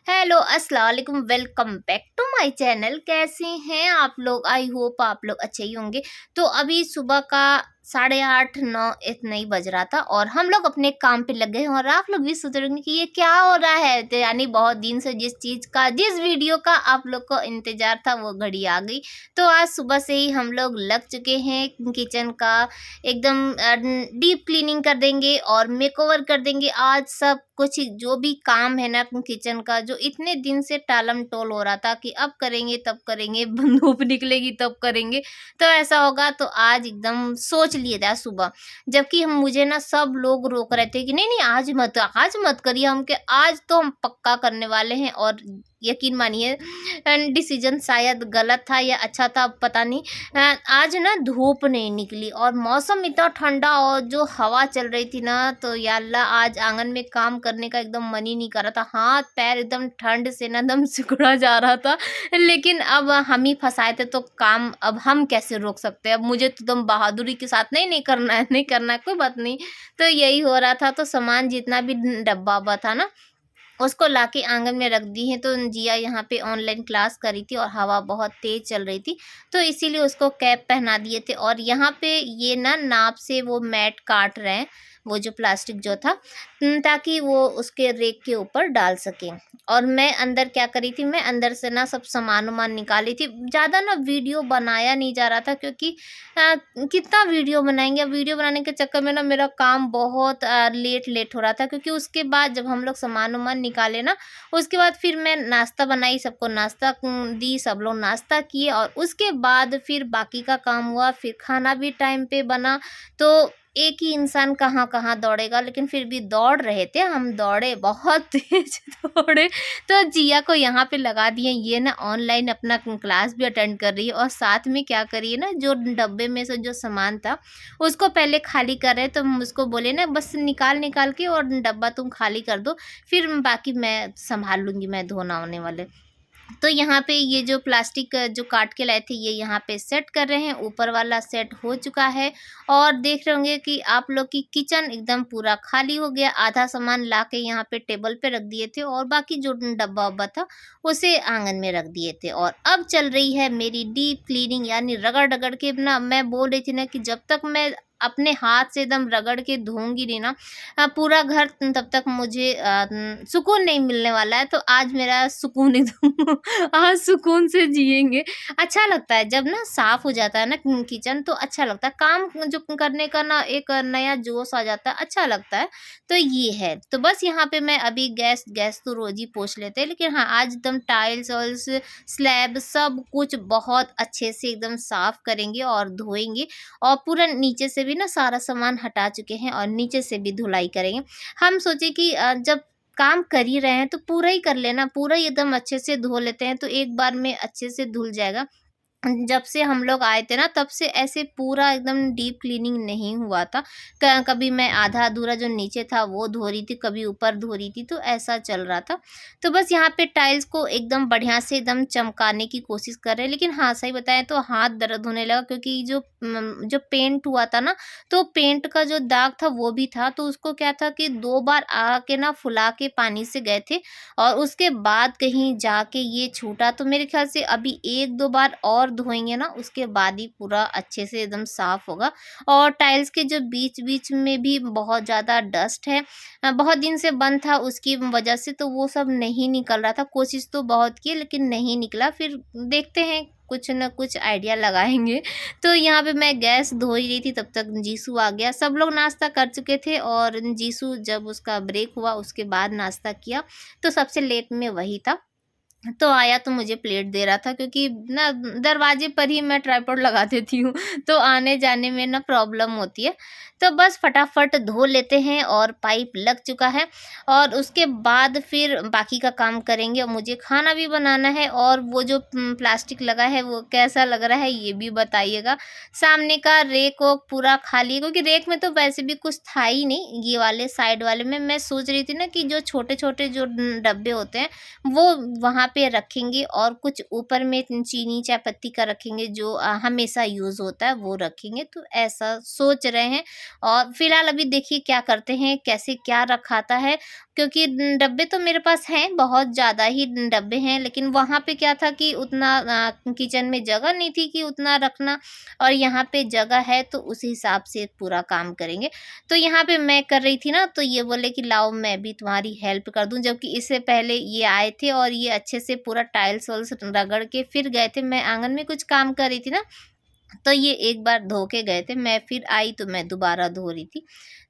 Hello अस्सलाम वालेकुम, welcome back to my channel. कैसे हैं आप लोग? आई होप आप लोग अच्छे ही होंगे। तो अभी सुबह का 8:30-9 इतना ही बज रहा था और हम लोग अपने काम पे लग गए हैं। और आप लोग भी सोच रहे होंगे कि ये क्या हो रहा है। तो यानी बहुत दिन से जिस वीडियो का आप लोग को इंतजार था वो घड़ी आ गई। तो आज सुबह से ही हम लोग लग चुके हैं किचन का एकदम डीप क्लीनिंग कर देंगे और मेकओवर कर देंगे। आज सब कुछ जो भी काम है ना किचन का, जो इतने दिन से टालम टोल हो रहा था कि अब करेंगे तब करेंगे, धूप निकलेगी तब करेंगे, तो ऐसा होगा। तो आज एकदम सोच लिए था सुबह, जबकि हम मुझे ना सब लोग रोक रहे थे कि नहीं नहीं आज मत करिए, हम के आज तो हम पक्का करने वाले हैं। और यकीन मानिए डिसीजन शायद गलत था या अच्छा था, पता नहीं। आज ना धूप नहीं निकली और मौसम इतना ठंडा और जो हवा चल रही थी ना, तो या अल्लाह आज आंगन में काम करने का एकदम मन ही नहीं कर रहा था। हाथ पैर एकदम ठंड से ना एकदम सिकुड़ा जा रहा था। लेकिन अब हम ही फंसाए थे तो काम अब हम कैसे रोक सकते हैं। अब मुझे तो एकदम बहादुरी के साथ नहीं नहीं करना है, नहीं करना है, कोई बात नहीं। तो यही हो रहा था। तो सामान जितना भी डब्बा वब्बा था ना, उसको लाके आंगन में रख दी है। तो जिया यहाँ पे ऑनलाइन क्लास करी थी और हवा बहुत तेज चल रही थी, तो इसीलिए उसको कैप पहना दिए थे। और यहाँ पे ये ना नाप से वो मैट काट रहे हैं, वो जो प्लास्टिक जो था, ताकि वो उसके रेक के ऊपर डाल सके। और मैं अंदर क्या करी थी, मैं अंदर से ना सब सामान वामान निकाली थी। ज़्यादा ना वीडियो बनाया नहीं जा रहा था, क्योंकि कितना वीडियो बनाएंगे। अब वीडियो बनाने के चक्कर में ना मेरा काम बहुत लेट हो रहा था, क्योंकि उसके बाद जब हम लोग सामान वामान निकाले ना, उसके बाद फिर मैं नाश्ता बनाई, सबको नाश्ता दी, सब लोग नाश्ता किए। और उसके बाद फिर बाकी का काम हुआ, फिर खाना भी टाइम पे बना। तो एक ही इंसान कहाँ कहाँ दौड़ेगा, लेकिन फिर भी दौड़ रहे थे, हम दौड़े, बहुत तेज दौड़े। तो जिया को यहाँ पे लगा दिए, ये ना ऑनलाइन अपना क्लास भी अटेंड कर रही है और साथ में क्या करिए ना, जो डब्बे में से जो सामान था उसको पहले खाली कर रहे। तो हम उसको बोले ना बस निकाल निकाल के और डब्बा तुम खाली कर दो, फिर बाकी मैं संभाल लूँगी, मैं धोना होने वाले। तो यहाँ पे ये जो प्लास्टिक जो काट के लाए थे, ये यहाँ पे सेट कर रहे हैं। ऊपर वाला सेट हो चुका है और देख रहे होंगे कि आप लोग की किचन एकदम पूरा खाली हो गया। आधा सामान ला के यहाँ पे टेबल पे रख दिए थे और बाकी जो डब्बा वब्बा था उसे आंगन में रख दिए थे। और अब चल रही है मेरी डीप क्लीनिंग, यानी रगड़ रगड़ के ना, मैं बोल रही थी ना कि जब तक मैं अपने हाथ से एकदम रगड़ के धोऊंगी नहीं ना पूरा घर, तब तक मुझे सुकून नहीं मिलने वाला है। तो आज मेरा सुकून एकदम आज सुकून से जिएंगे। अच्छा लगता है जब ना साफ हो जाता है ना किचन, तो अच्छा लगता है, काम जो करने का ना एक नया जोश आ जाता है, अच्छा लगता है। तो ये है। तो बस यहाँ पे मैं अभी गैस गैस तो रोज ही पोंछ लेते हैं, लेकिन हाँ आज एकदम टाइल्स और स्लैब सब कुछ बहुत अच्छे से एकदम साफ करेंगे और धोएंगे। और पूरा नीचे से भी ना सारा सामान हटा चुके हैं और नीचे से भी धुलाई करेंगे। हम सोचे कि जब काम कर ही रहे हैं तो पूरा ही कर लेना, पूरा ही एकदम अच्छे से धो लेते हैं, तो एक बार में अच्छे से धुल जाएगा। जब से हम लोग आए थे ना, तब से ऐसे पूरा एकदम डीप क्लीनिंग नहीं हुआ था। कभी मैं आधा अधूरा जो नीचे था वो धो रही थी, कभी ऊपर धो रही थी, तो ऐसा चल रहा था। तो बस यहाँ पे टाइल्स को एकदम बढ़िया से एकदम चमकाने की कोशिश कर रहे हैं। लेकिन हाँ सही बताएं तो हाथ दर्द होने लगा, क्योंकि जो पेंट हुआ था ना, तो पेंट का जो दाग था वो भी था। तो उसको क्या था कि 2 बार आके ना फुला के पानी से गए थे और उसके बाद कहीं जाके ये छूटा। तो मेरे ख्याल से अभी 1-2 बार और धोएंगे ना, उसके बाद ही पूरा अच्छे से एकदम साफ होगा। और टाइल्स के जो बीच बीच में भी बहुत ज़्यादा डस्ट है, बहुत दिन से बंद था उसकी वजह से, तो वो सब नहीं निकल रहा था। कोशिश तो बहुत की लेकिन नहीं निकला। फिर देखते हैं, कुछ न कुछ आइडिया लगाएंगे। तो यहाँ पे मैं गैस धो ही रही थी, तब तक जीसू आ गया। सब लोग नाश्ता कर चुके थे और जीसू जब उसका ब्रेक हुआ उसके बाद नाश्ता किया, तो सबसे लेट में वही था। तो आया तो मुझे प्लेट दे रहा था, क्योंकि ना दरवाजे पर ही मैं ट्राइपॉड लगा देती हूँ, तो आने जाने में ना प्रॉब्लम होती है। तो बस फटाफट धो लेते हैं और पाइप लग चुका है। और उसके बाद फिर बाकी का काम करेंगे। और मुझे खाना भी बनाना है। और वो जो प्लास्टिक लगा है वो कैसा लग रहा है ये भी बताइएगा। सामने का रेक वो पूरा खाली है, क्योंकि रेक में तो वैसे भी कुछ था ही नहीं। ये वाले साइड वाले में मैं सोच रही थी ना कि जो छोटे छोटे जो डब्बे होते हैं वो वहाँ पे रखेंगे, और कुछ ऊपर में चीनी चाय पत्ती का रखेंगे, जो हमेशा यूज़ होता है वो रखेंगे। तो ऐसा सोच रहे हैं। और फिलहाल अभी देखिए क्या करते हैं, कैसे क्या रखाता है। क्योंकि डब्बे तो मेरे पास हैं, बहुत ज़्यादा ही डब्बे हैं, लेकिन वहाँ पे क्या था कि उतना किचन में जगह नहीं थी कि उतना रखना, और यहाँ पे जगह है तो उस हिसाब से पूरा काम करेंगे। तो यहाँ पे मैं कर रही थी ना, तो ये बोले कि लाओ मैं भी तुम्हारी हेल्प कर दूँ, जबकि इससे पहले ये आए थे और ये अच्छे से पूरा टाइल्स वाइल्स रगड़ के फिर गए थे। मैं आँगन में कुछ काम कर रही थी ना, तो ये एक बार धो के गए थे, मैं फिर आई तो मैं दोबारा धो रही थी।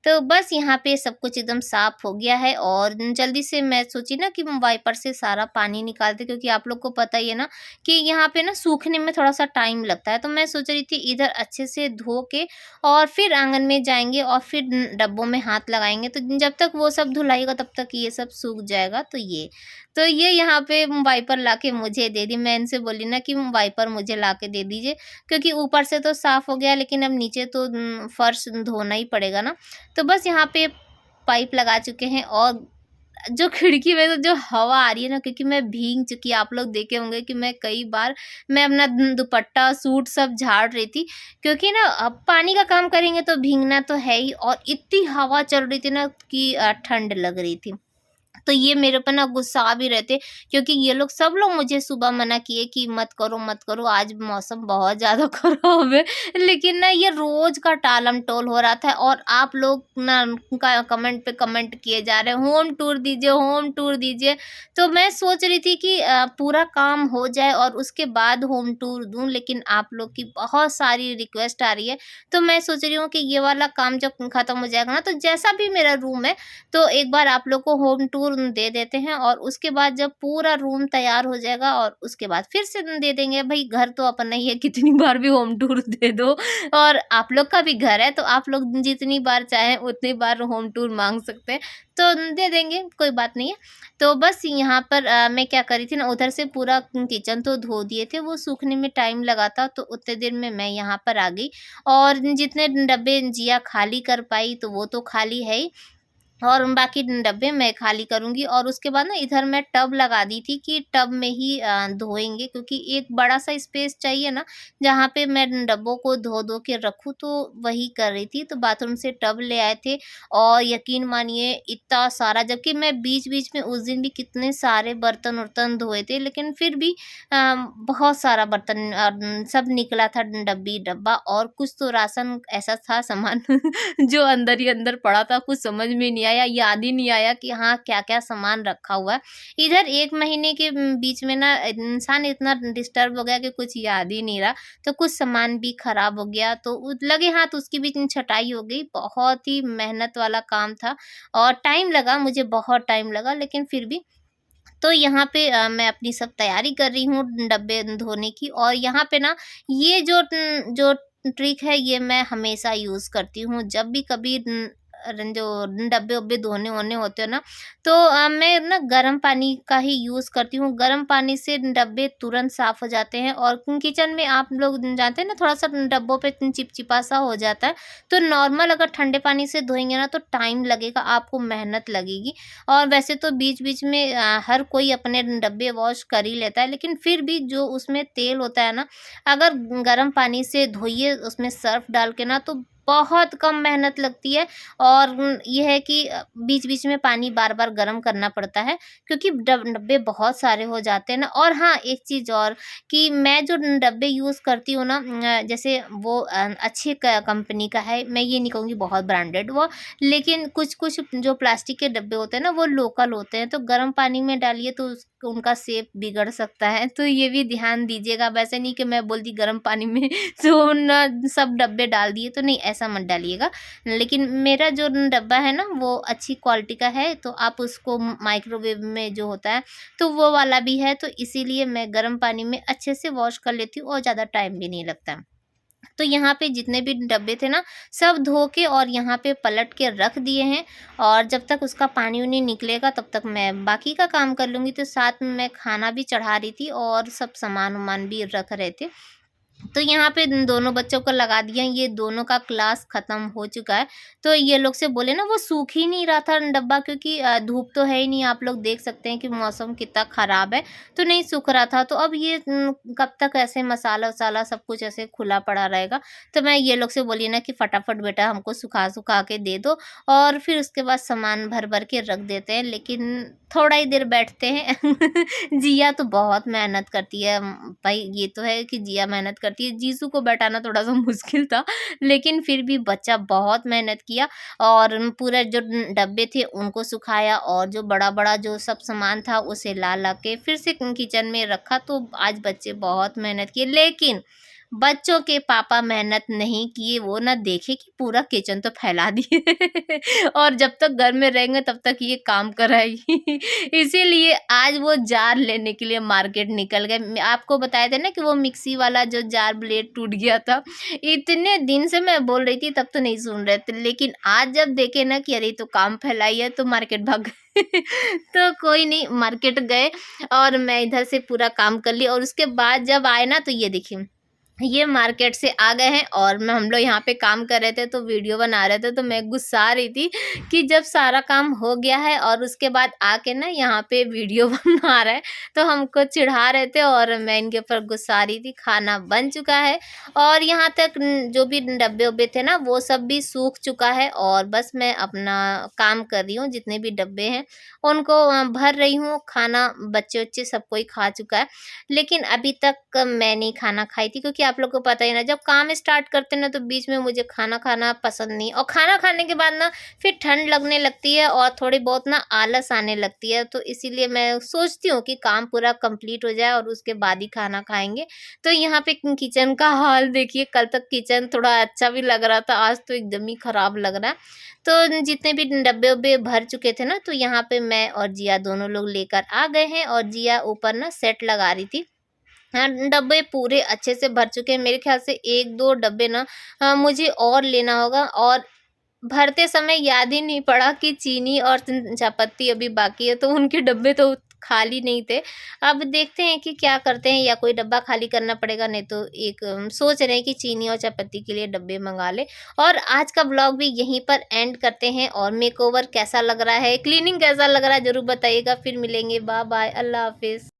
तो बस यहाँ पे सब कुछ एकदम साफ़ हो गया है, और जल्दी से मैं सोची ना कि वाइपर से सारा पानी निकालते, क्योंकि आप लोग को पता ही है ना कि यहाँ पे ना सूखने में थोड़ा-सा टाइम लगता है। तो मैं सोच रही थी इधर अच्छे से धो के और फिर आँगन में जाएँगे और फिर डब्बों में हाथ लगाएँगे, तो जब तक वो सब धुलाएगा तब तक ये सब सूख जाएगा। तो ये यहाँ पे वाइपर लाके मुझे दे दी। मैं इनसे बोली ना कि वाइपर मुझे लाके दे दीजिए, क्योंकि ऊपर से तो साफ़ हो गया, लेकिन अब नीचे तो फर्श धोना ही पड़ेगा ना। तो बस यहाँ पे पाइप लगा चुके हैं, और जो खिड़की में तो जो हवा आ रही है ना, क्योंकि मैं भीग चुकी, आप लोग देखे होंगे कि मैं कई बार मैं अपना दुपट्टा सूट सब झाड़ रही थी, क्योंकि ना अब पानी का काम करेंगे तो भीगना तो है ही, और इतनी हवा चल रही थी ना कि ठंड लग रही थी। तो ये मेरे ऊपर ना गुस्सा भी रहते, क्योंकि ये लोग सब लोग मुझे सुबह मना किए कि मत करो मत करो, आज मौसम बहुत ज़्यादा खराब है। लेकिन ना ये रोज़ का टालम-टोल हो रहा था, और आप लोग ना का कमेंट पे कमेंट किए जा रहे हैं, होम टूर दीजिए, होम टूर दीजिए। तो मैं सोच रही थी कि पूरा काम हो जाए और उसके बाद होम टूर दूँ, लेकिन आप लोग की बहुत सारी रिक्वेस्ट आ रही है। तो मैं सोच रही हूँ कि ये वाला काम जब खत्म हो जाएगा ना, तो जैसा भी मेरा रूम है, तो एक बार आप लोग को होम टूर दे देते हैं, और उसके बाद जब पूरा रूम तैयार हो जाएगा और उसके बाद फिर से दे देंगे। भाई घर तो अपना ही है, कितनी बार भी होम टूर दे दो, और आप लोग का भी घर है, तो आप लोग जितनी बार चाहें उतनी बार होम टूर मांग सकते हैं, तो दे देंगे, कोई बात नहीं है। तो बस यहाँ पर मैं क्या करी थी ना, उधर से पूरा किचन तो धो दिए थे, वो सूखने में टाइम लगा था, तो उतने देर में मैं यहाँ पर आ गई, और जितने डब्बे जिया खाली कर पाई तो वो तो खाली है ही, और बाकी डब्बे मैं खाली करूँगी। और उसके बाद ना इधर मैं टब लगा दी थी कि टब में ही धोएँगे, क्योंकि एक बड़ा-सा स्पेस चाहिए ना, जहाँ पे मैं डब्बों को धो-धो के रखूँ, तो वही कर रही थी। तो बाथरूम से टब ले आए थे, और यकीन मानिए इतना सारा, जबकि मैं बीच-बीच में उस दिन भी कितने सारे बर्तन-वर्तन धोए थे, लेकिन फिर भी बहुत सारा बर्तन सब निकला था डब्बी डब्बा, और कुछ तो राशन ऐसा था सामान जो अंदर ही अंदर पड़ा था, कुछ समझ में नहीं आया, याद ही नहीं आया कि हाँ, क्या-क्या सामान रखा हुआ है। इधर 1 महीने के बीच में ना इंसान इतना डिस्टर्ब हो गया कि कुछ याद ही नहीं रहा, तो कुछ सामान भी खराब हो गया, तो लगे हाथ उसकी भी छँटाई हो गई। बहुत ही मेहनत वाला काम था, और टाइम लगा, मुझे बहुत टाइम लगा, लेकिन फिर भी। तो यहाँ पे मैं अपनी सब तैयारी कर रही हूँ डब्बे धोने की, और यहाँ पे ना ये जो ट्रिक है, ये मैं हमेशा यूज़ करती हूँ। जब भी कभी जो डब्बे-वब्बे धोने-वोने होते हैं ना, तो मैं ना गर्म पानी का ही यूज़ करती हूँ। गर्म पानी से डब्बे तुरंत साफ़ हो जाते हैं, और किचन में आप लोग जानते हैं ना, थोड़ा-सा डब्बों पे चिपचिपा-सा हो जाता है। तो नॉर्मल अगर ठंडे पानी से धोएँगे ना, तो टाइम लगेगा, आपको मेहनत लगेगी। और वैसे तो बीच-बीच में हर कोई अपने डब्बे वॉश कर ही लेता है, लेकिन फिर भी जो उसमें तेल होता है ना, अगर गर्म पानी से धोइए उसमें सर्फ़ डाल के ना, तो बहुत कम मेहनत लगती है। और ये है कि बीच-बीच में पानी बार-बार गर्म करना पड़ता है, क्योंकि डब्बे बहुत सारे हो जाते हैं ना। और हाँ, एक चीज़ और, कि मैं जो डब्बे यूज़ करती हूँ ना, जैसे वो अच्छी कंपनी का है, मैं ये नहीं कहूँगी बहुत ब्रांडेड वो, लेकिन कुछ-कुछ जो प्लास्टिक के डब्बे होते हैं ना, वो लोकल होते हैं, तो गर्म पानी में डालिए तो उनका शेप बिगड़ सकता है, तो ये भी ध्यान दीजिएगा। वैसे नहीं कि मैं बोलती गर्म पानी में तो ना सब डब्बे डाल दिए, तो नहीं, ऐसा मत डालिएगा। लेकिन मेरा जो डब्बा है ना, वो अच्छी क्वालिटी का है, तो आप उसको माइक्रोवेव में जो होता है, तो वो वाला भी है, तो इसीलिए मैं गर्म पानी में अच्छे से वॉश कर लेती हूँ, और ज़्यादा टाइम भी नहीं लगता। तो यहाँ पे जितने भी डब्बे थे ना, सब धो के और यहाँ पे पलट के रख दिए हैं, और जब तक उसका पानी-वानी निकलेगा तब तक मैं बाकी का काम कर लूँगी। तो साथ में मैं खाना भी चढ़ा रही थी, और सब सामान-वामान भी रख रहे थे। तो यहाँ पे इन दोनों बच्चों को लगा दिया, ये दोनों का क्लास खत्म हो चुका है। तो ये लोग से बोले ना, वो सूख ही नहीं रहा था डब्बा, क्योंकि धूप तो है ही नहीं, आप लोग देख सकते हैं कि मौसम कितना ख़राब है, तो नहीं सूख रहा था। तो अब ये कब तक ऐसे मसाला-वसाला सब कुछ ऐसे खुला पड़ा रहेगा। तो मैं ये लोग से बोली ना कि फटाफट बेटा हमको सुखा-सुखा के दे दो, और फिर उसके बाद सामान भर-भर के रख देते हैं। लेकिन थोड़ा ही देर बैठते हैं। जिया तो बहुत मेहनत करती है। भाई ये तो है कि जिया मेहनत करती है, जीसू को बैठाना थोड़ा-सा मुश्किल था, लेकिन फिर भी बच्चा बहुत मेहनत किया, और पूरा जो डब्बे थे उनको सुखाया, और जो बड़ा-बड़ा जो सब सामान था उसे ला-ला के फिर से किचन में रखा। तो आज बच्चे बहुत मेहनत किए, लेकिन बच्चों के पापा मेहनत नहीं किए, वो ना देखे कि पूरा किचन तो फैला दिए। और जब तक घर में रहेंगे तब तक ये काम कराएगी। इसीलिए आज वो जार लेने के लिए मार्केट निकल गए। आपको बताया था ना कि वो मिक्सी वाला जो जार ब्लेड टूट गया था। इतने दिन से मैं बोल रही थी, तब तो नहीं सुन रहे थे, लेकिन आज जब देखे ना कि अरे तो काम फैलाई है, तो मार्केट भाग गए। तो कोई नहीं, मार्केट गए और मैं इधर से पूरा काम कर ली, और उसके बाद जब आए ना, तो ये देखिए, ये मार्केट से आ गए हैं, और मैं हम लोग यहाँ पे काम कर रहे थे, तो वीडियो बना रहे थे, तो मैं गुस्सा रही थी कि जब सारा काम हो गया है और उसके बाद आके ना यहाँ पे वीडियो बना रहे हैं, तो हमको चिढ़ा रहे थे, और मैं इनके ऊपर गुस्सा रही थी। खाना बन चुका है, और यहाँ तक जो भी डब्बे उब्बे थे ना, वो सब भी सूख चुका है, और बस मैं अपना काम कर रही हूँ। जितने भी डब्बे हैं उनको भर रही हूँ। खाना बच्चे उच्चे सब कोई खा चुका है, लेकिन अभी तक मैं नहीं खाना खाई थी, क्योंकि आप लोग को पता ही ना, जब काम स्टार्ट करते हैं ना, तो बीच में मुझे खाना खाना पसंद नहीं, और खाना खाने के बाद ना फिर ठंड लगने लगती है, और थोड़ी बहुत ना आलस आने लगती है। तो इसीलिए मैं सोचती हूँ कि काम पूरा कंप्लीट हो जाए और उसके बाद ही खाना खाएंगे। तो यहाँ पे किचन का हाल देखिए, कल तक किचन थोड़ा अच्छा भी लग रहा था, आज तो एकदम ही खराब लग रहा है। तो जितने भी डब्बे उब्बे भर चुके थे ना, तो यहाँ पे मैं और जिया दोनों लोग लेकर आ गए हैं, और जिया ऊपर ना सेट लगा रही थी। हाँ, डब्बे पूरे अच्छे से भर चुके हैं। मेरे ख़्याल से 1-2 डब्बे ना मुझे और लेना होगा, और भरते समय याद ही नहीं पड़ा कि चीनी और चायपत्ती अभी बाकी है, तो उनके डब्बे तो खाली नहीं थे। अब देखते हैं कि क्या करते हैं, या कोई डब्बा खाली करना पड़ेगा, नहीं तो एक सोच रहे हैं कि चीनी और चायपत्ती के लिए डब्बे मँगा लें। और आज का व्लॉग भी यहीं पर एंड करते हैं, और मेकओवर कैसा लग रहा है, क्लीनिंग कैसा लग रहा है, ज़रूर बताइएगा। फिर मिलेंगे, बाय बाय, अल्लाह हाफ़िज़।